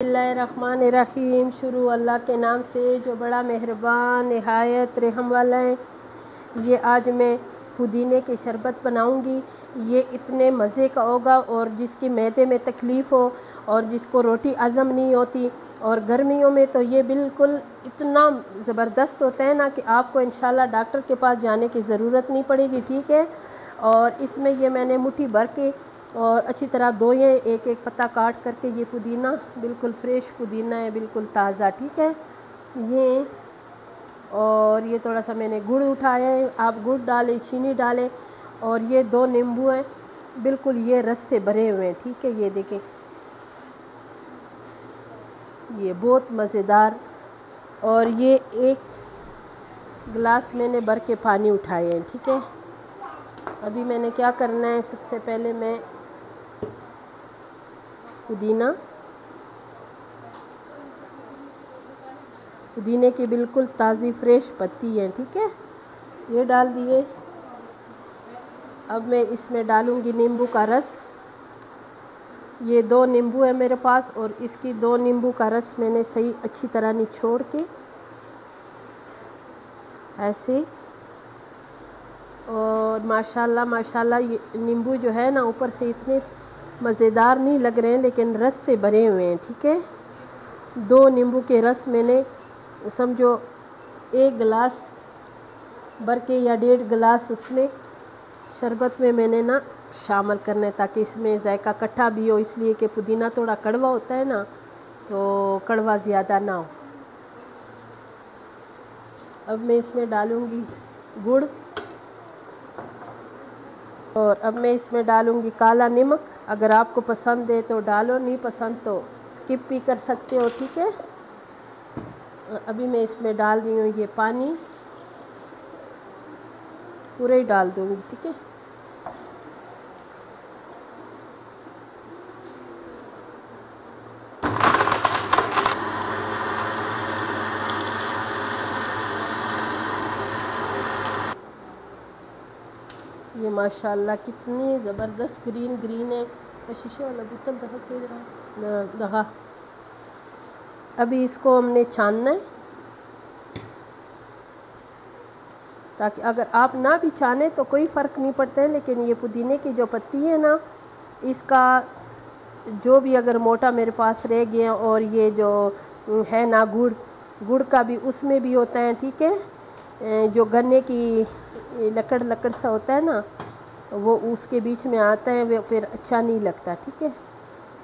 बिस्मिल्लाहिर्रहमानिर्रहीम। शुरू अल्लाह के नाम से जो बड़ा मेहरबान निहायत रहम वाला है। ये आज मैं पुदीने की शरबत बनाऊंगी। ये इतने मज़े का होगा और जिसकी मैदे में तकलीफ़ हो और जिसको रोटी हज़म नहीं होती, और गर्मियों में तो ये बिल्कुल इतना ज़बरदस्त होता है ना कि आपको इंशाल्लाह डॉक्टर के पास जाने की ज़रूरत नहीं पड़ेगी। ठीक है। और इसमें ये मैंने मुट्ठी भर के और अच्छी तरह धोए, एक एक पत्ता काट करके। ये पुदीना बिल्कुल फ्रेश पुदीना है, बिल्कुल ताज़ा। ठीक है। ये और ये थोड़ा सा मैंने गुड़ उठाया है, आप गुड़ डालें, चीनी डालें। और ये 2 नींबू हैं, बिल्कुल ये रस से भरे हुए हैं। ठीक है। ये देखें, ये बहुत मज़ेदार। और ये 1 गिलास मैंने भर के पानी उठाए हैं। ठीक है। अभी मैंने क्या करना है, सबसे पहले मैं पुदीने की बिल्कुल ताज़ी फ्रेश पत्ती है। ठीक है। ये डाल दिए। अब मैं इसमें डालूँगी नींबू का रस। ये 2 नींबू है मेरे पास और इसकी 2 नींबू का रस मैंने सही अच्छी तरह निचोड़ के ऐसे। और माशाल्लाह माशाल्लाह ये नींबू जो है ना ऊपर से इतने मज़ेदार नहीं लग रहे हैं, लेकिन रस से भरे हुए हैं। ठीक है। 2 नींबू के रस मैंने समझो 1 गिलास भर के या 1.5 गिलास उसमें शरबत में मैंने ना शामिल करना है, ताकि इसमें जायका इकट्ठा भी हो, इसलिए कि पुदीना थोड़ा कड़वा होता है ना, तो कड़वा ज़्यादा ना हो। अब मैं इसमें डालूँगी गुड़ और अब मैं इसमें डालूँगी काला नमक। अगर आपको पसंद है तो डालो, नहीं पसंद तो स्किप भी कर सकते हो। ठीक है। अभी मैं इसमें डाल रही हूँ ये पानी, पूरा ही डाल दूँगी। ठीक है। ये माशाल्लाह कितनी ज़बरदस्त ग्रीन ग्रीन है। शीशे वाला बोतल दहा। अभी इसको हमने छानना है, ताकि अगर आप ना भी छाने तो कोई फ़र्क नहीं पड़ता है, लेकिन ये पुदीने की जो पत्ती है ना, इसका जो भी अगर मोटा मेरे पास रह गया, और ये जो है ना गुड़ का भी उसमें भी होता है। ठीक है। जो गन्ने की लकड़ सा होता है ना, वो उसके बीच में आता है, वो फिर अच्छा नहीं लगता। ठीक है।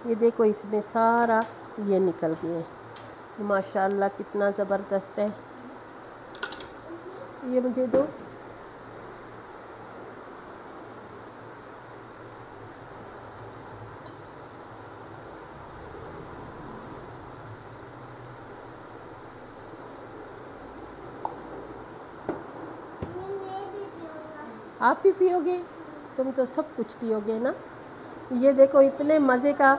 ये देखो इसमें सारा ये निकल गया है। माशाल्लाह कितना ज़बरदस्त है। ये मुझे दो। आप भी पियोगे? तुम तो सब कुछ पियोगे ना। ये देखो इतने मज़े का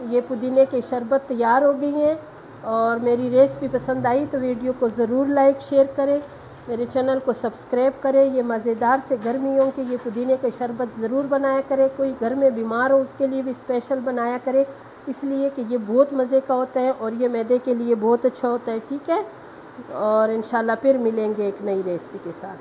ये पुदीने की शरबत तैयार हो गई है। और मेरी रेसिपी पसंद आई तो वीडियो को ज़रूर लाइक शेयर करें, मेरे चैनल को सब्सक्राइब करें। ये मज़ेदार से गर्मियों के ये पुदीने के शरबत ज़रूर बनाया करें। कोई घर में बीमार हो उसके लिए भी स्पेशल बनाया करें, इसलिए कि ये बहुत मज़े का होता है और ये मैदे के लिए बहुत अच्छा होता है। ठीक है। और इंशाल्लाह फिर मिलेंगे एक नई रेसिपी के साथ।